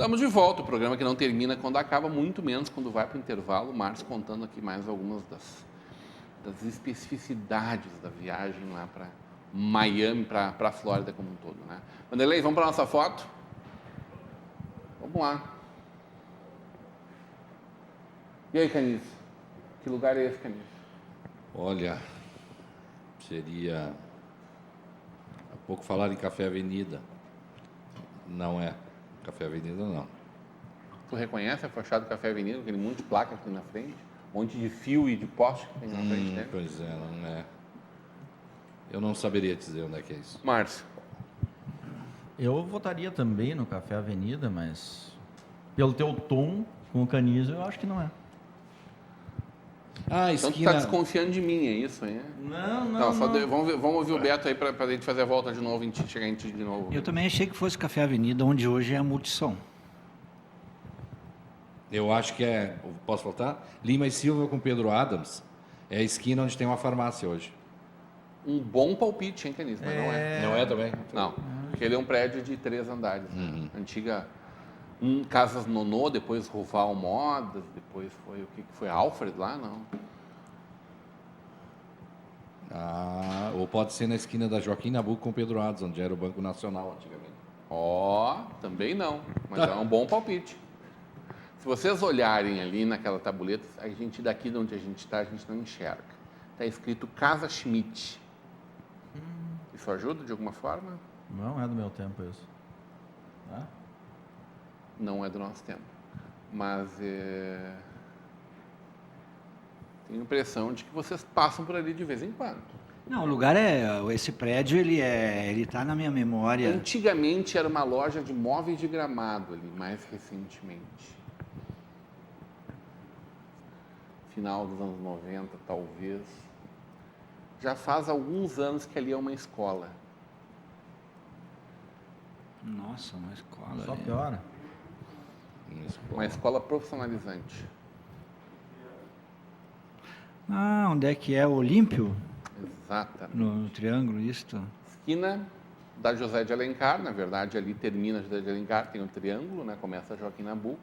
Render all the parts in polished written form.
Estamos de volta, o programa que não termina quando acaba, muito menos quando vai para o intervalo. O Márcio contando aqui mais algumas das especificidades da viagem lá para Miami, para a Flórida como um todo, né? Vanderlei, vamos para a nossa foto? Vamos lá. E aí, Canice? Que lugar é esse, Canice? Olha, seria... Há pouco falaram em Café Avenida. Não é. Café Avenida, não. Tu reconhece a fachada do Café Avenida, aquele monte de placa aqui na frente? Um monte de fio e de poste que tem na frente, né? Pois é, não é. Eu não saberia dizer onde é que é isso. Márcio. Eu votaria também no Café Avenida, mas pelo teu tom com o Canizo, eu acho que não é. Ah, Então tu esquina... tá desconfiando de mim, é isso aí? Não. Vamos ouvir o Beto aí para a gente fazer a volta de novo, chegar em ti de novo. Eu também achei que fosse Café Avenida, onde hoje é a Multissom. Eu acho que é... Posso voltar? Lima e Silva com Pedro Adams. É a esquina onde tem uma farmácia hoje. Um bom palpite, hein, Canice? Mas não é. Não é também? Não, porque ele é um prédio de 3 andares. Né? Antiga... Casas Nonô, depois Ruval Modas, depois foi o que foi? Alfred lá? Não. Ah, ou pode ser na esquina da Joaquim Nabuco com Pedro Adams, onde era o Banco Nacional antigamente. Também não, mas é um bom palpite. Se vocês olharem ali naquela tabuleta, a gente daqui de onde a gente não enxerga. Está escrito Casa Schmidt. Isso ajuda de alguma forma? Não é do meu tempo isso. Tá? Não é do nosso tempo. Mas tenho a impressão de que vocês passam por ali de vez em quando. Não, o lugar esse prédio, ele tá na minha memória. Antigamente era uma loja de móveis de Gramado ali, mais recentemente. Final dos anos 90, talvez. Já faz alguns anos que ali é uma escola. Nossa, uma escola. Só ali. piora. Uma escola profissionalizante. Ah, onde é que é? O Olímpio? Exatamente. No Triângulo, isto? Esquina da José de Alencar, na verdade ali termina José de Alencar, tem um triângulo, né? Começa Joaquim Nabuco.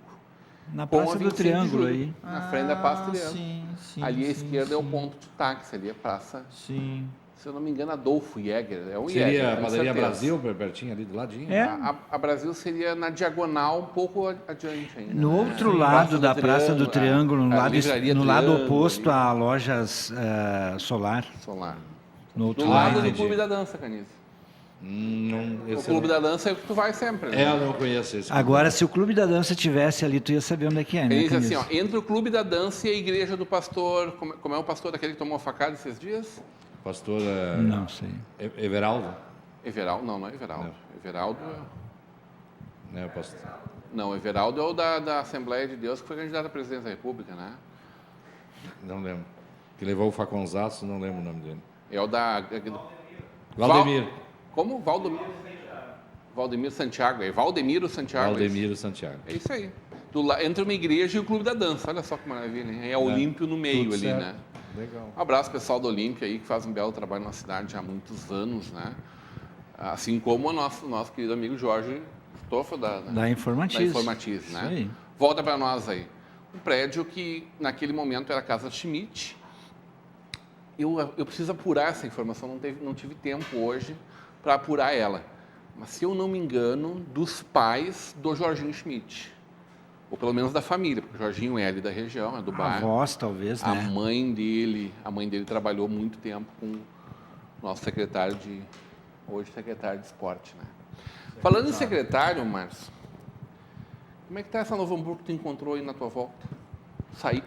Na com a Praça do 25 de Triângulo Julho, aí. na frente da Praça Triângulo. Sim, Ali à sim, esquerda é o sim. ponto de táxi, ali é praça. Sim. Se eu não me engano, Adolfo Jäger. É um Seria Jäger, a com Padaria certeza. Brasil, pertinho ali do ladinho? É. A Brasil seria na diagonal, um pouco adiante ainda. No né? outro Sim. lado da Praça do Triângulo, no a lado, livraria no lado Triângulo oposto ali. à Lojas Solar. Solar. No outro Do lado do entendi. Clube da Dança, Canice. Não, O esse Clube eu da Dança é o que tu vai sempre. não... Né? eu não conheço esse. Agora, se o Clube da Dança tivesse ali, tu ia saber onde é que é, né? Ele diz assim, Canizo? ó, entre o Clube da Dança e a igreja do pastor... Como é o pastor daquele que tomou a facada esses dias? Pastor Não sei. Everaldo? Everaldo? Não é Everaldo. Não. Everaldo... Né, pastor... Não, Everaldo é o da Assembleia de Deus, que foi candidato à presidência da República, né? Não lembro. Que levou o facãozaço, não lembro o nome dele. É o da... Valdemiro. Como? Valdemiro Santiago. É Valdemiro Santiago. Valdemiro Santiago. É isso aí. Entre uma igreja e o Clube da Dança. Olha só que maravilha. Hein? É Olímpio no meio Tudo ali, certo. né? Legal. Um abraço pessoal do Olímpio aí, que faz um belo trabalho na cidade já há muitos anos, né? Assim como o nosso querido amigo Jorge Stoffa Da Informatiz. Da Informatiz, Isso né? aí. Volta para nós aí. Um prédio que naquele momento era a Casa Schmidt. Eu preciso apurar essa informação, não tive tempo hoje para apurar ela. Mas, se eu não me engano, dos pais do Jorginho Schmidt. Ou pelo menos da família, porque o Jorginho é ali da região, é do bairro. Avós, talvez, A né? mãe dele trabalhou muito tempo com o nosso secretário hoje secretário de esporte, né? Falando em secretário, Márcio, como é que está essa Novo Hamburgo que tu encontrou aí na tua volta?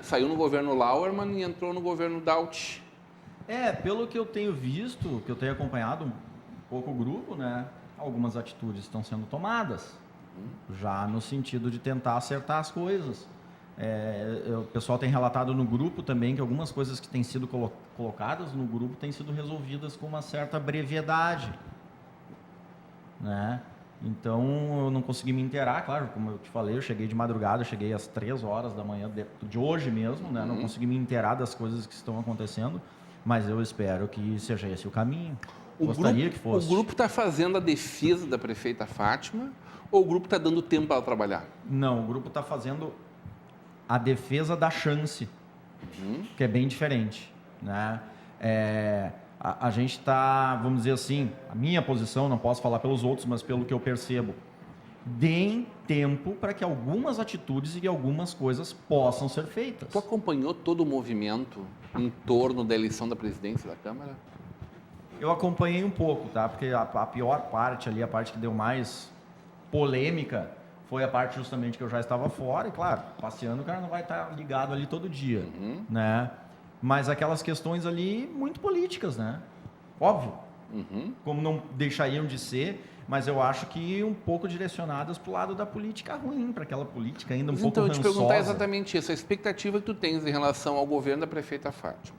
Saiu no governo Lauermann e entrou no governo Daut. Pelo que eu tenho visto, que eu tenho acompanhado um pouco o grupo, né? Algumas atitudes estão sendo tomadas, já no sentido de tentar acertar as coisas. O pessoal tem relatado no grupo também que algumas coisas que têm sido colocadas no grupo têm sido resolvidas com uma certa brevidade, né? Então, eu não consegui me inteirar, claro, como eu te falei, eu cheguei de madrugada, eu cheguei às 3 horas da manhã de hoje mesmo, né? Não consegui me inteirar das coisas que estão acontecendo, mas eu espero que seja esse o caminho. Gostaria que fosse. O grupo está fazendo a defesa da prefeita Fátima ou o grupo está dando tempo para ela trabalhar? Não, o grupo está fazendo a defesa da chance, que é bem diferente, né? A gente está, vamos dizer assim, a minha posição, não posso falar pelos outros, mas pelo que eu percebo, deem tempo para que algumas atitudes e algumas coisas possam ser feitas. Tu acompanhou todo o movimento em torno da eleição da presidência da Câmara? Eu acompanhei um pouco, tá? Porque a pior parte ali, a parte que deu mais polêmica, foi a parte justamente que eu já estava fora. E claro, passeando o cara não vai estar ligado ali todo dia, né? Mas aquelas questões ali muito políticas, né? Óbvio. Como não deixariam de ser, mas eu acho que um pouco direcionadas para o lado da política ruim, para aquela política ainda um pouco Então, eu te rançosa. perguntar exatamente isso. A expectativa que tu tens em relação ao governo da prefeita Fátima,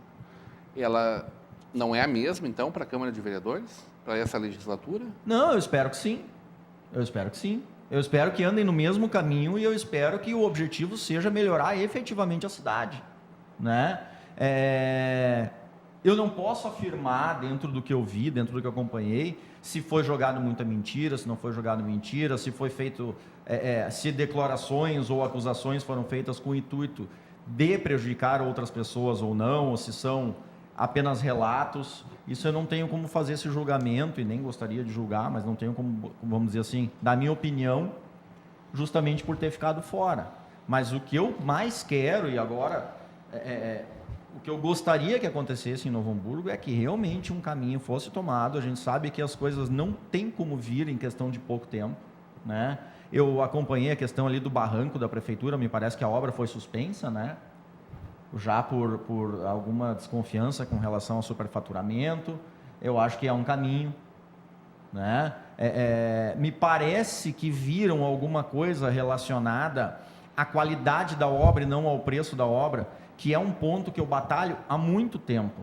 ela não é a mesma, então, para a Câmara de Vereadores? Para essa legislatura? Não, eu espero que sim. Eu espero que sim. Eu espero que andem no mesmo caminho e eu espero que o objetivo seja melhorar efetivamente a cidade, né? Eu não posso afirmar, dentro do que eu vi, dentro do que eu acompanhei, se foi jogado muita mentira, se não foi jogado mentira, se foi feito, se declarações ou acusações foram feitas com o intuito de prejudicar outras pessoas ou não, ou se são apenas relatos. Isso eu não tenho como fazer esse julgamento e nem gostaria de julgar, mas não tenho como, vamos dizer assim, dar minha opinião, justamente por ter ficado fora. Mas o que eu mais quero, e agora o que eu gostaria que acontecesse em Novo Hamburgo é que realmente um caminho fosse tomado. A gente sabe que as coisas não têm como vir em questão de pouco tempo, né? Eu acompanhei a questão ali do barranco da prefeitura, me parece que a obra foi suspensa, né? Já por alguma desconfiança com relação ao superfaturamento. Eu acho que é um caminho, né? Me parece que viram alguma coisa relacionada à qualidade da obra e não ao preço da obra, que é um ponto que eu batalho há muito tempo.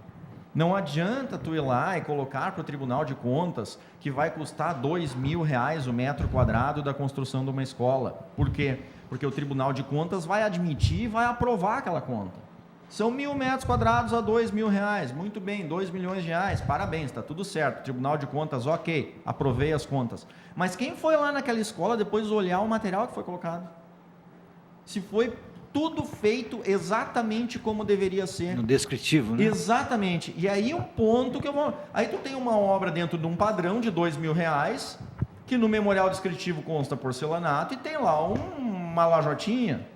Não adianta tu ir lá e colocar para o Tribunal de Contas que vai custar R$2.000 o metro quadrado da construção de uma escola. Por quê? Porque o Tribunal de Contas vai admitir e vai aprovar aquela conta. São 1.000 metros quadrados a R$2.000. Muito bem, R$2 milhões. Parabéns, está tudo certo. Tribunal de Contas, ok, aprovei as contas. Mas quem foi lá naquela escola depois olhar o material que foi colocado? Se foi tudo feito exatamente como deveria ser. No descritivo, né? Exatamente. E aí um ponto que eu vou... Aí tu tem uma obra dentro de um padrão de R$2.000, que no memorial descritivo consta porcelanato, e tem lá uma lajotinha.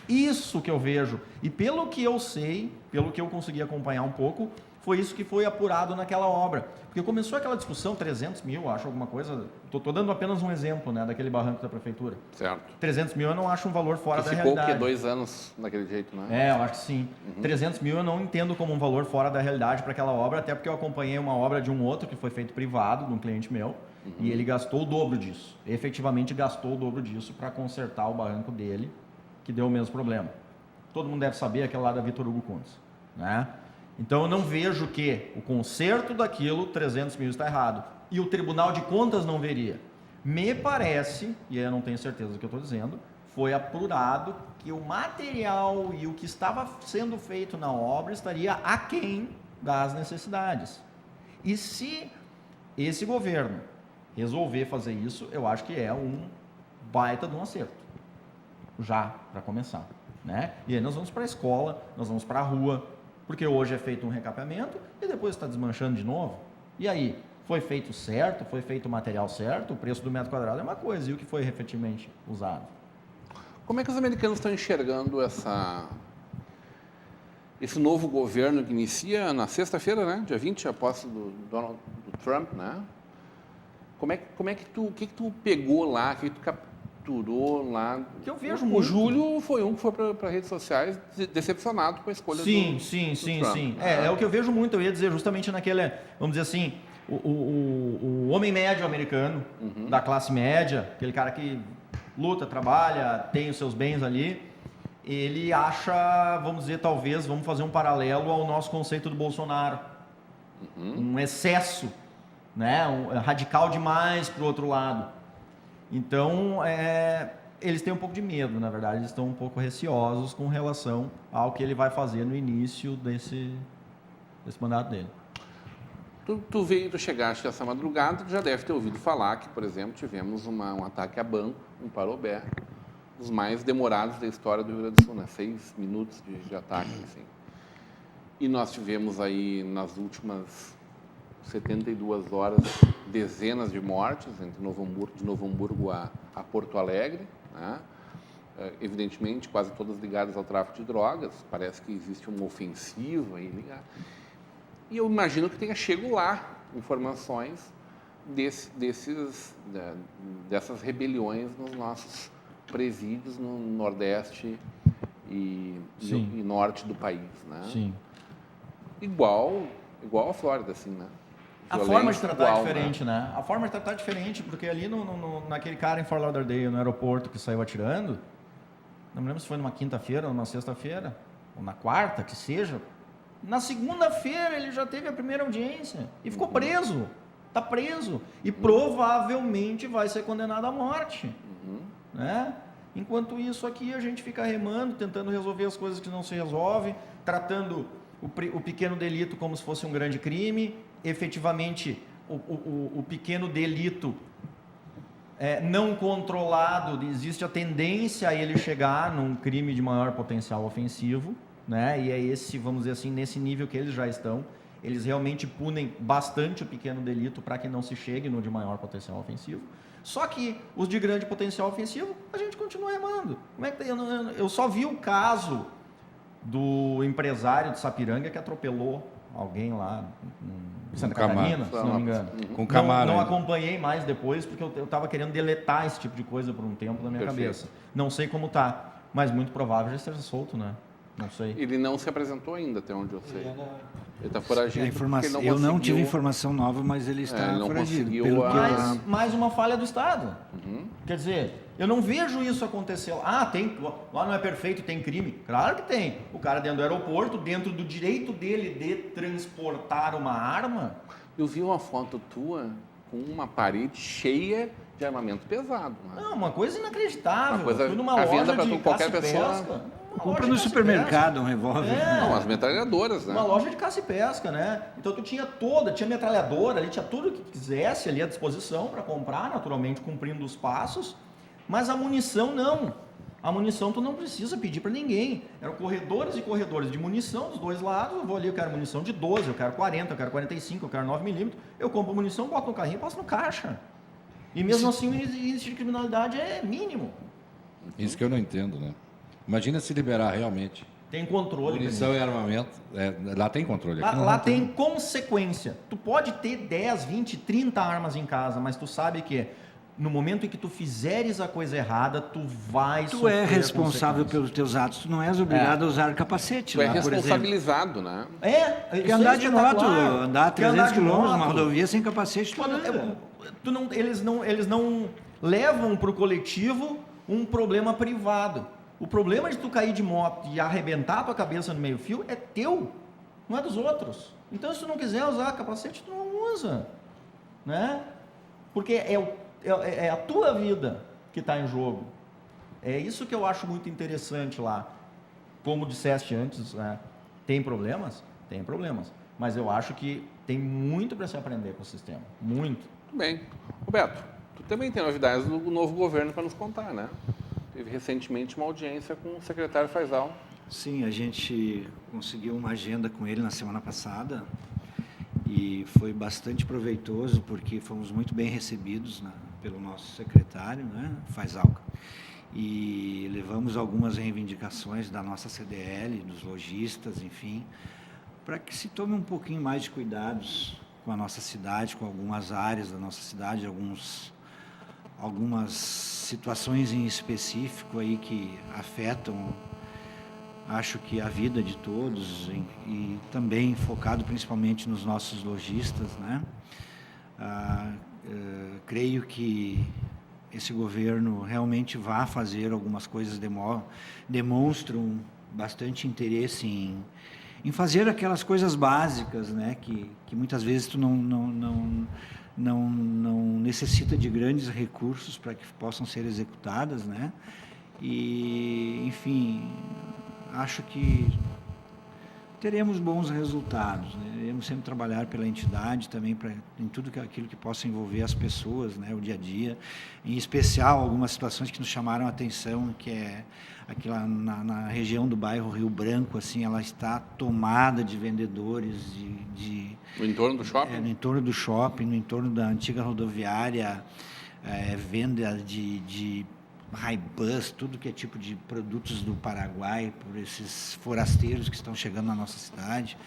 Isso que eu vejo. E pelo que eu sei, pelo que eu consegui acompanhar um pouco, foi isso que foi apurado naquela obra. Porque começou aquela discussão, 300 mil, acho alguma coisa... Estou dando apenas um exemplo, né, daquele barranco da prefeitura. Certo. 300 mil eu não acho um valor fora da ficou realidade. Ficou o quê? 2 anos daquele jeito, né? Eu acho que sim. 300 mil eu não entendo como um valor fora da realidade para aquela obra, até porque eu acompanhei uma obra de um outro que foi feito privado, de um cliente meu, e ele gastou o dobro disso. Efetivamente gastou o dobro disso para consertar o barranco dele, que deu o mesmo problema. Todo mundo deve saber aquele lá da Vitor Hugo Kunz, né? Então eu não vejo que o conserto daquilo, 300 mil, está errado. E o Tribunal de Contas não veria. Me parece, e eu não tenho certeza do que eu estou dizendo, foi apurado que o material e o que estava sendo feito na obra estaria aquém das necessidades. E se esse governo resolver fazer isso, eu acho que é um baita de um acerto. Já, para começar, né? E aí nós vamos para a escola, nós vamos para a rua, porque hoje é feito um recapeamento e depois está desmanchando de novo. E aí, foi feito certo? Foi feito o material certo? O preço do metro quadrado é uma coisa, e o que foi efetivamente usado? Como é que os americanos estão enxergando esse novo governo que inicia na sexta-feira, né? Dia 20, a posse do Trump, né? O que tu pegou lá, o que tu capturou lá? Que eu vejo o muito. Júlio foi um que foi para redes sociais decepcionado com a escolha do Trump. Sim. É o que eu vejo muito, eu ia dizer justamente naquele, vamos dizer assim, o homem médio americano, da classe média, aquele cara que luta, trabalha, tem os seus bens ali, ele acha, vamos dizer, talvez, vamos fazer um paralelo ao nosso conceito do Bolsonaro. Um excesso, né? Radical demais para o outro lado. Então, eles têm um pouco de medo, na verdade, eles estão um pouco receosos com relação ao que ele vai fazer no início desse mandato dele. Tu chegaste essa madrugada, tu já deve ter ouvido falar que, por exemplo, tivemos um ataque a banco, um Parobé, dos mais demorados da história do Rio Grande do Sul, né? 6 minutos de ataque, assim. E nós tivemos aí, nas últimas 72 horas, dezenas de mortes entre de Novo Hamburgo a Porto Alegre, né? Evidentemente, quase todas ligadas ao tráfico de drogas. Parece que existe uma ofensiva aí ligada. E eu imagino que tenha chego lá informações dessas rebeliões nos nossos presídios no Nordeste e Norte do país, né? Sim. Igual a Flórida, assim, né? A forma de tratar é diferente, né? A forma de tratar é diferente, porque ali naquele cara em Fort Lauderdale, no aeroporto, que saiu atirando, não me lembro se foi numa quinta-feira ou numa sexta-feira, ou na quarta, que seja. Na segunda-feira ele já teve a primeira audiência e ficou preso. Está preso. E provavelmente vai ser condenado à morte. Né? Enquanto isso aqui a gente fica remando, tentando resolver as coisas que não se resolvem, tratando o pequeno delito como se fosse um grande crime. Efetivamente, o pequeno delito não controlado, existe a tendência a ele chegar num crime de maior potencial ofensivo, né? E é esse, vamos dizer assim, nesse nível que eles já estão. Eles realmente punem bastante o pequeno delito para que não se chegue no de maior potencial ofensivo. Só que os de grande potencial ofensivo, a gente continua remando. Como é que eu só vi o caso do empresário de Sapiranga que atropelou alguém lá em Santa Catarina, se não me engano. Com Camaro. Não acompanhei mais depois, porque eu estava querendo deletar esse tipo de coisa por um tempo na minha cabeça. Não sei como tá, mas muito provável já esteja solto, né? Não sei. Ele não se apresentou ainda, até onde eu sei. Ele está foragido. Eu não tive informação nova, mas ele está foragido. Mais uma falha do Estado. Quer dizer, eu não vejo isso acontecer. Lá não é perfeito, tem crime. Claro que tem. O cara dentro do aeroporto, dentro do direito dele de transportar uma arma. Eu vi uma foto tua com uma parede cheia de armamento pesado. Né? Não, uma coisa inacreditável. Uma coisa eu fui numa loja de qualquer pessoa. pesca. Compra no supermercado um revólver. Não, as metralhadoras, né? Uma loja de caça e pesca, né? Então tu tinha tinha metralhadora ali, tinha tudo que quisesse ali à disposição para comprar, naturalmente cumprindo os passos, mas a munição não. A munição tu não precisa pedir para ninguém. Eram corredores e corredores de munição dos dois lados. Eu vou ali, eu quero munição de 12, eu quero 40, eu quero 45, eu quero 9mm. Eu compro munição, boto no carrinho e passo no caixa. E mesmo assim o índice de criminalidade é mínimo. Isso que eu não entendo, né? Imagina se liberar realmente. Tem controle. Munição e armamento. Lá tem controle. Lá tem consequência. Tu pode ter 10, 20, 30 armas em casa, mas tu sabe que no momento em que tu fizeres a coisa errada, tu vai sofrer. Tu é responsável pelos teus atos. Tu não és obrigado a usar capacete. Tu é responsabilizado, né? Porque andar de moto, andar 300 km numa rodovia sem capacete, eles não levam para o coletivo um problema privado. O problema de tu cair de moto e arrebentar a tua cabeça no meio-fio é teu, não é dos outros. Então, se tu não quiser usar capacete, tu não usa, né? Porque é a tua vida que está em jogo. É isso que eu acho muito interessante lá. Como disseste antes, né? Tem problemas? Tem problemas. Mas eu acho que tem muito para se aprender com o sistema. Muito. Muito bem. Roberto, tu também tem novidades do novo governo para nos contar, né? Teve recentemente uma audiência com o secretário Faisal. Sim, a gente conseguiu uma agenda com ele na semana passada e foi bastante proveitoso porque fomos muito bem recebidos pelo nosso secretário, né, Faisal, e levamos algumas reivindicações da nossa CDL, dos lojistas, enfim, para que se tome um pouquinho mais de cuidados com a nossa cidade, com algumas áreas da nossa cidade, algumas situações em específico aí que afetam, acho que a vida de todos e também focado principalmente nos nossos lojistas, né? Creio que esse governo realmente vai fazer algumas coisas, demonstram bastante interesse em fazer aquelas coisas básicas, né? Que muitas vezes tu não necessita de grandes recursos para que possam ser executadas, né? E, enfim, acho que teremos bons resultados, né? Iremos sempre trabalhar pela entidade também, em tudo aquilo que possa envolver as pessoas, né? O dia a dia, em especial algumas situações que nos chamaram a atenção, que é aquela na região do bairro Rio Branco, assim, ela está tomada de vendedores No entorno do shopping? no entorno do shopping, no entorno da antiga rodoviária, venda de Rai-Bus, tudo que é tipo de produtos do Paraguai, por esses forasteiros que estão chegando na nossa cidade,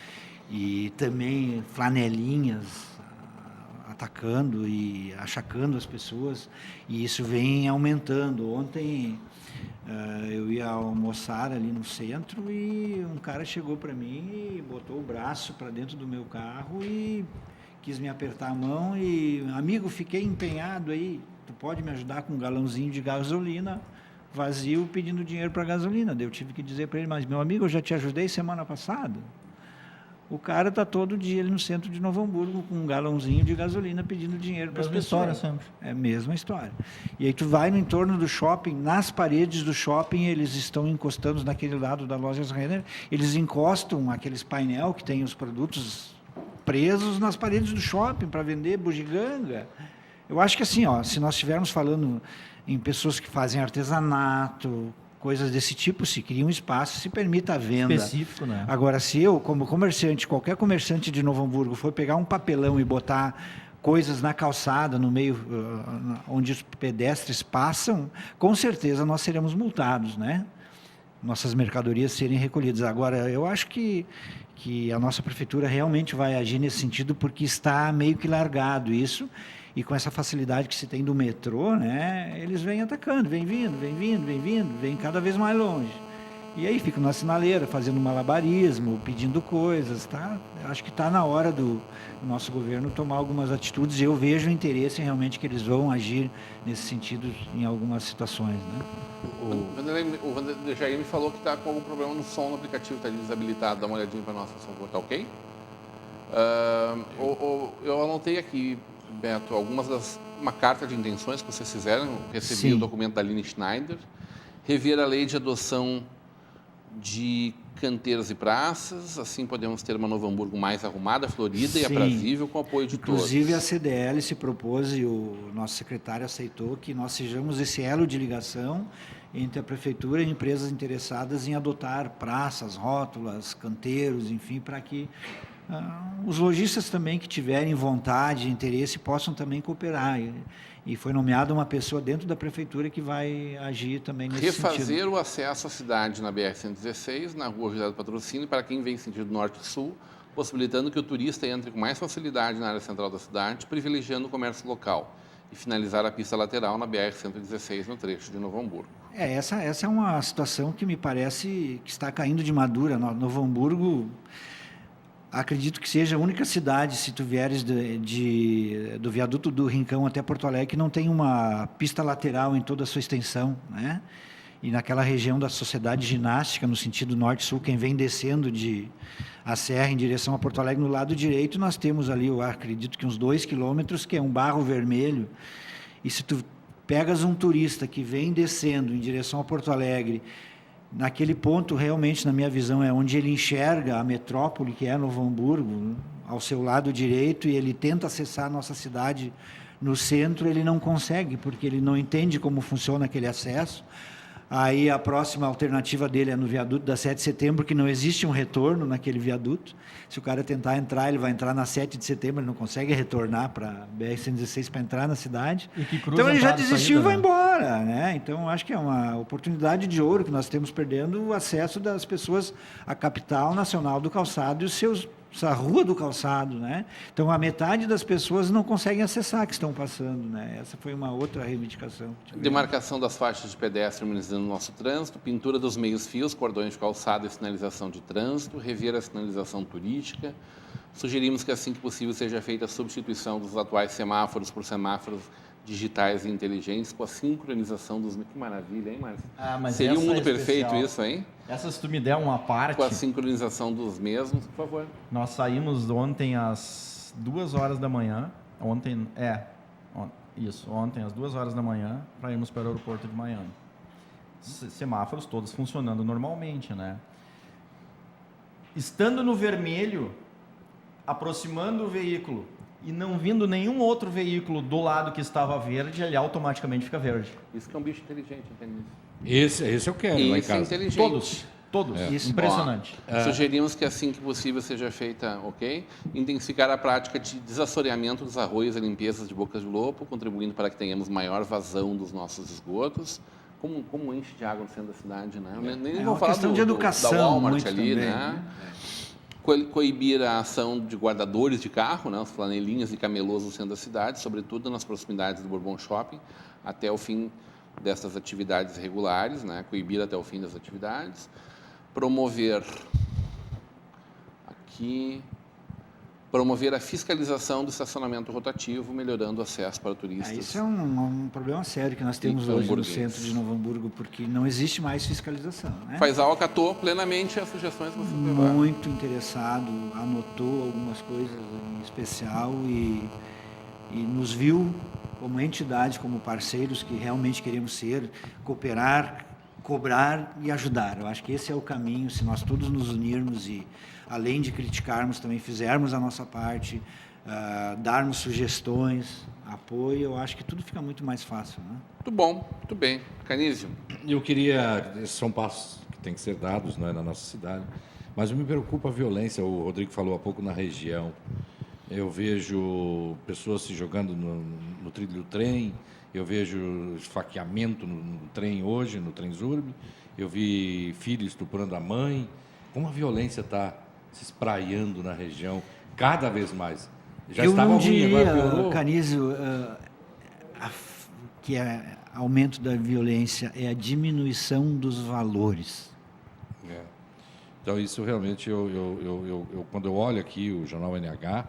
e também flanelinhas atacando e achacando as pessoas, e isso vem aumentando. Ontem eu ia almoçar ali no centro e um cara chegou para mim e botou o braço para dentro do meu carro e quis me apertar a mão e, amigo, fiquei empenhado aí, tu pode me ajudar com um galãozinho de gasolina vazio pedindo dinheiro para gasolina. Daí eu tive que dizer para ele, mas meu amigo, eu já te ajudei semana passada. O cara está todo dia ali no centro de Novo Hamburgo com um galãozinho de gasolina pedindo dinheiro para as pessoas. Mesma história sempre. É a mesma história. E aí tu vai no entorno do shopping, nas paredes do shopping, eles estão encostando naquele lado da loja Renner, eles encostam aqueles painel que tem os produtos presos nas paredes do shopping para vender bugiganga. Eu acho que assim, ó, se nós estivermos falando em pessoas que fazem artesanato, coisas desse tipo, se cria um espaço, se permita a venda. Específico, né? Agora, se eu, como comerciante, qualquer comerciante de Novo Hamburgo, for pegar um papelão e botar coisas na calçada, no meio onde os pedestres passam, com certeza nós seremos multados, né? Nossas mercadorias serem recolhidas. Agora, eu acho que a nossa prefeitura realmente vai agir nesse sentido, porque está meio que largado isso, e com essa facilidade que se tem do metrô, né, eles vêm atacando, vêm vindo, vêm cada vez mais longe. E aí fica na sinaleira, fazendo malabarismo, pedindo coisas, tá? Eu acho que está na hora do nosso governo tomar algumas atitudes, e eu vejo o interesse realmente que eles vão agir nesse sentido em algumas situações, né? O Vanderlei Jair me falou que está com algum problema no som no aplicativo, está desabilitado. Dá uma olhadinha para nós, por favor, tá ok? Eu anotei aqui, Beto, uma carta de intenções que vocês fizeram, recebi Sim. o documento da Aline Schneider, rever a lei de adoção de canteiros e praças, assim podemos ter uma Novo Hamburgo mais arrumada, florida e Sim. aprazível, com o apoio de Inclusive, todos. a CDL se propôs, e o nosso secretário aceitou, que nós sejamos esse elo de ligação entre a prefeitura e empresas interessadas em adotar praças, rótulas, canteiros, enfim, para que os lojistas também que tiverem vontade, interesse, possam também cooperar. E foi nomeada uma pessoa dentro da prefeitura que vai agir também nesse Refazer sentido. o acesso à cidade na BR-116, na rua José do Patrocínio, para quem vem em sentido norte-sul, possibilitando que o turista entre com mais facilidade na área central da cidade, privilegiando o comércio local. E finalizar a pista lateral na BR-116, no trecho de Novo Hamburgo. Essa é uma situação que me parece que está caindo de madura. Novo Hamburgo, acredito que seja a única cidade, se tu vieres do viaduto do Rincão até Porto Alegre, que não tem uma pista lateral em toda a sua extensão, né? E naquela região da Sociedade Ginástica, no sentido norte-sul, quem vem descendo a serra em direção a Porto Alegre, no lado direito, nós temos ali, eu acredito que uns 2 quilômetros, que é um barro vermelho. E se tu pegas um turista que vem descendo em direção a Porto Alegre, naquele ponto, realmente, na minha visão, é onde ele enxerga a metrópole, que é Novo Hamburgo, ao seu lado direito, e ele tenta acessar a nossa cidade no centro, ele não consegue, porque ele não entende como funciona aquele acesso. Aí a próxima alternativa dele é no viaduto da 7 de setembro, que não existe um retorno naquele viaduto. Se o cara tentar entrar, ele vai entrar na 7 de setembro, ele não consegue retornar para a BR-116 para entrar na cidade. Então ele já desistiu e vai embora, né? Então, acho que é uma oportunidade de ouro que nós temos perdendo o acesso das pessoas à capital nacional do calçado e a rua do calçado, né? Então, a metade das pessoas não conseguem acessar que estão passando, né? Essa foi uma outra reivindicação. Demarcação das faixas de pedestre harmonizando o nosso trânsito, pintura dos meios-fios, cordões de calçado e sinalização de trânsito, rever a sinalização turística. Sugerimos que, assim que possível, seja feita a substituição dos atuais semáforos por semáforos digitais e inteligentes, com a sincronização dos... Que maravilha, hein, Márcio? Mas seria um mundo é perfeito especial. isso, hein? Essa, se tu me der uma parte... Com a sincronização dos mesmos, por favor. Nós saímos ontem às 2 horas da manhã. Ontem às 2 horas da manhã, para irmos para o aeroporto de Miami. Semáforos todos funcionando normalmente, né? estando no vermelho, aproximando o veículo e não vindo nenhum outro veículo do lado que estava verde, ele automaticamente fica verde. Isso que é um bicho inteligente, entende? Esse eu quero lá em Isso é casa. inteligente. Todos. Isso. Impressionante. Sugerimos que assim que possível seja feita, ok? Intensificar a prática de desassoreamento dos arroios e limpezas de bocas de lobo, contribuindo para que tenhamos maior vazão dos nossos esgotos. Como enche de água no centro da cidade, né? Nem É vou uma falar questão de educação da Walmart muito ali, também, né? Coibir a ação de guardadores de carro, né? As flanelinhas e camelôs no centro da cidade, sobretudo nas proximidades do Bourbon Shopping, até o fim dessas atividades regulares, né? Coibir até o fim das atividades. Promover a fiscalização do estacionamento rotativo, melhorando o acesso para turistas. Isso é um problema sério que nós temos hoje no centro de Novo Hamburgo, porque não existe mais fiscalização. Né? Faisal acatou plenamente as sugestões que você levaram. Muito interessado, anotou algumas coisas em especial e nos viu como entidade, como parceiros que realmente queremos ser, cooperar, cobrar e ajudar. Eu acho que esse é o caminho, se nós todos nos unirmos e, além de criticarmos, também fizermos a nossa parte, darmos sugestões, apoio, eu acho que tudo fica muito mais fácil. Né? Muito bom, muito bem. Canísio. Eu queria... Esses são passos que têm que ser dados, né, na nossa cidade. Mas me preocupa a violência. O Rodrigo falou há pouco na região. Eu vejo pessoas se jogando no trilho do trem. Eu vejo esfaqueamento no trem hoje, no Transurb. Eu vi filho estuprando a mãe. Como a violência está se espraiando na região cada vez mais. Já eu estava não ruim, agora piorou. diria, Canísio, que é aumento da violência, é a diminuição dos valores. É. Então, isso realmente, quando eu olho aqui o jornal NH,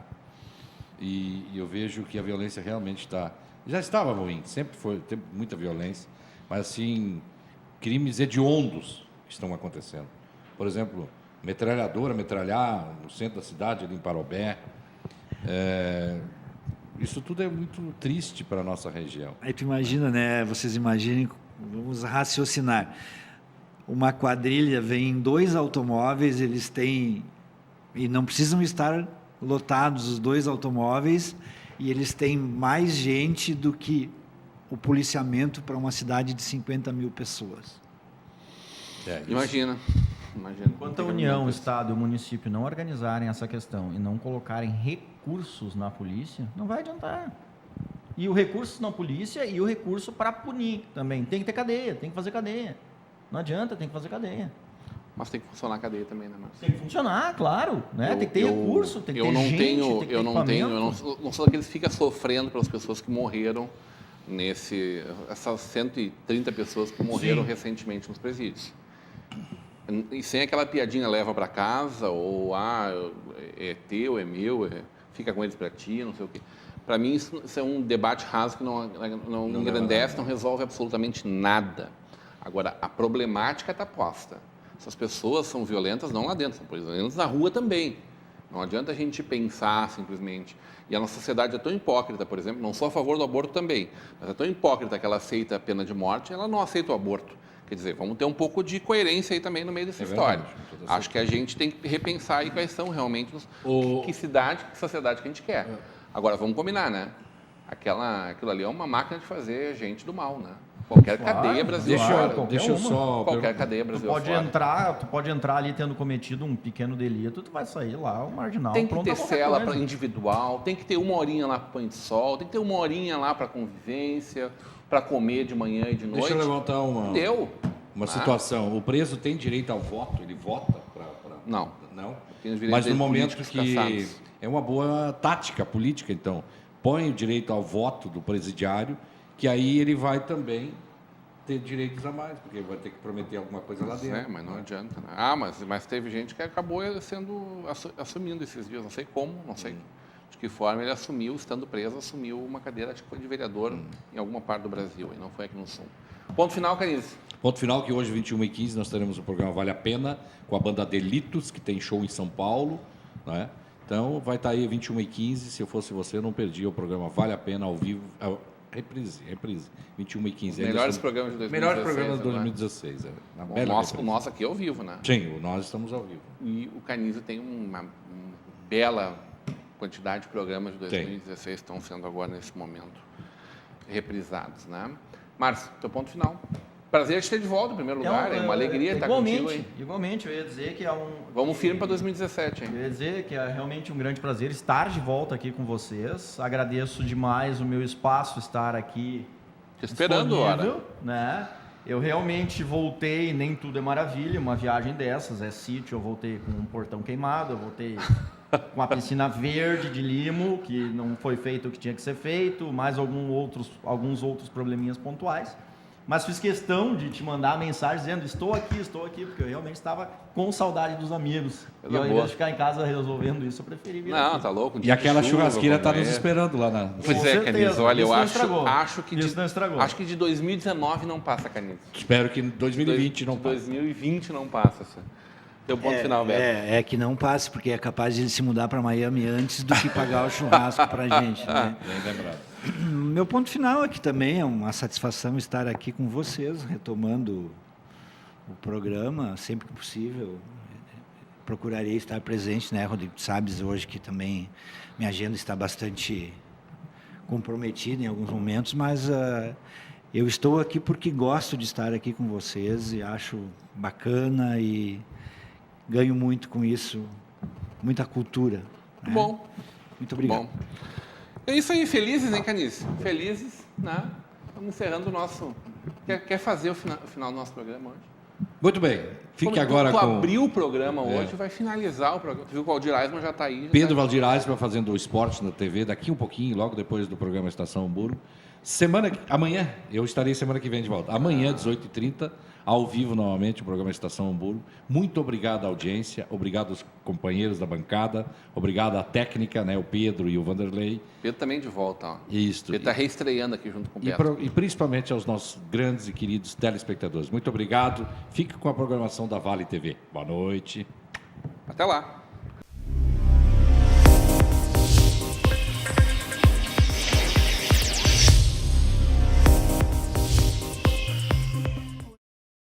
e eu vejo que a violência realmente está... Já estava ruim, sempre teve muita violência, mas assim, crimes hediondos que estão acontecendo. Por exemplo, metralhar no centro da cidade, ali em Parobé. Isso tudo é muito triste para a nossa região. Aí tu imagina, né? Vocês imaginem, vamos raciocinar. Uma quadrilha vem em 2 automóveis, eles têm... E não precisam estar lotados os 2 automóveis, e eles têm mais gente do que o policiamento para uma cidade de 50 mil pessoas. Imagina. Enquanto a União, o Estado e o município não organizarem essa questão e não colocarem recursos na polícia, não vai adiantar. E o recurso na polícia e o recurso para punir também. Tem que ter cadeia, tem que fazer cadeia. Não adianta, tem que fazer cadeia. Mas tem que funcionar a cadeia também, né, Márcio? Tem que funcionar, claro. Né? Tem que ter recurso, tem que ter gente, tem que ter eu não sou daqueles que ficam sofrendo pelas pessoas que morreram essas 130 pessoas que morreram recentemente nos presídios. E sem aquela piadinha leva para casa, ou é teu, é meu, fica com eles para ti, não sei o quê. Para mim, isso é um debate raso que não engrandece, não resolve absolutamente nada. Agora, a problemática está posta. Essas pessoas são violentas não lá dentro, são violentas na rua também. Não adianta a gente pensar simplesmente. E a nossa sociedade é tão hipócrita, por exemplo, não sou a favor do aborto também, mas é tão hipócrita que ela aceita a pena de morte, ela não aceita o aborto. Quer dizer, vamos ter um pouco de coerência aí também no meio dessa história. Acho que a gente tem que repensar aí quais são realmente que cidade, que sociedade que a gente quer. Agora, vamos combinar, né? Aquilo ali é uma máquina de fazer gente do mal, né? Qualquer cadeia brasileira. Deixa eu só... Qualquer cadeia brasileira. Tu pode entrar ali tendo cometido um pequeno delito, tu vai sair lá, o marginal. Tem que ter cela para individual, tem que ter 1 horinha lá para banho de sol, tem que ter 1 horinha lá para convivência, para comer de manhã e de noite. Deixa eu levantar uma Ah. situação. O preso tem direito ao voto? Ele vota para... Não. Não? Tem os direitos Mas no dele momento políticos que... cassados. É uma boa tática política, então. Põe o direito ao voto do presidiário, que aí ele vai também ter direitos a mais, porque vai ter que prometer alguma coisa lá dentro. Mas não adianta. Né? Mas teve gente que acabou assumindo esses dias, não sei como, não sei de que forma ele assumiu, estando preso, assumiu uma cadeira de vereador em alguma parte do Brasil, e não foi aqui no Sul. Ponto final, Canis. Ponto final que hoje, 21h15, nós teremos o programa Vale a Pena, com a banda Delitos, que tem show em São Paulo, né? Então, vai estar aí 21h15, se eu fosse você, eu não perdia o programa Vale a Pena ao vivo, reprise. 21 e 15. Ainda Melhores estamos- programas de 2016. Melhores programas de agora. 2016. Uma Bom, bela o reprise. nosso aqui é ao vivo, né? Sim, nós estamos ao vivo. E o Canisa tem uma bela quantidade de programas de 2016 que estão sendo agora, nesse momento, reprisados, né? Márcio, teu ponto final. Prazer te ter de volta, em primeiro lugar. É uma alegria estar contigo aí. Igualmente, eu ia dizer que é um... Vamos firme para 2017, hein? Eu ia dizer que é realmente um grande prazer estar de volta aqui com vocês. Agradeço demais o meu espaço estar aqui Te esperando, disponível, hora. né? Eu realmente voltei, nem tudo é maravilha, uma viagem dessas, é sítio, eu voltei com um portão queimado, eu voltei com a piscina verde de limo, que não foi feito o que tinha que ser feito, mais alguns outros probleminhas pontuais. Mas fiz questão de te mandar a mensagem dizendo estou aqui, porque eu realmente estava com saudade dos amigos. Coisa E ao boa. invés de ficar em casa resolvendo isso, eu preferi vir Não, aqui. tá louco. um E dia de aquela chuva, churrasqueira está vamos nos ver. esperando lá na... Pois Com é, certeza. Canisa, olha, Isso eu não estragou. Isso não estragou. acho que de 2019 não passa, Canisa. Espero que em 2020 não passe. 2020 não passa. Teu ponto final, Beto. É que não passe, porque é capaz de ele se mudar para Miami antes do que pagar o churrasco para a gente. Né? Bem lembrado. Meu ponto final é que também é uma satisfação estar aqui com vocês, retomando o programa sempre que possível. Procurarei estar presente, né, Rodrigo? Tu sabes hoje que também minha agenda está bastante comprometida em alguns momentos, mas eu estou aqui porque gosto de estar aqui com vocês e acho bacana e ganho muito com isso, muita cultura. Né? Bom. Muito obrigado. Bom. É isso aí, felizes, hein, Canice? Felizes, né? Estamos encerrando o nosso... Quer fazer o final do nosso programa hoje? Muito bem. Fique Como agora tu com abriu o programa hoje, vai finalizar o programa. Tu viu que o Aldir Aisman já está aí. Pedro Valdir Aisman fazendo o esporte na TV daqui um pouquinho, logo depois do programa Estação Hamburgo. Amanhã, eu estarei semana que vem de volta. Amanhã, 18h30, ao vivo novamente, o programa Estação Hamburgo. Muito obrigado à audiência, obrigado aos companheiros da bancada, obrigado à técnica, né, o Pedro e o Vanderlei. Pedro também de volta, ó. Isso. Ele está reestreando aqui junto com o Beto. E principalmente aos nossos grandes e queridos telespectadores. Muito obrigado. Fique com a programação da Vale TV. Boa noite. Até lá.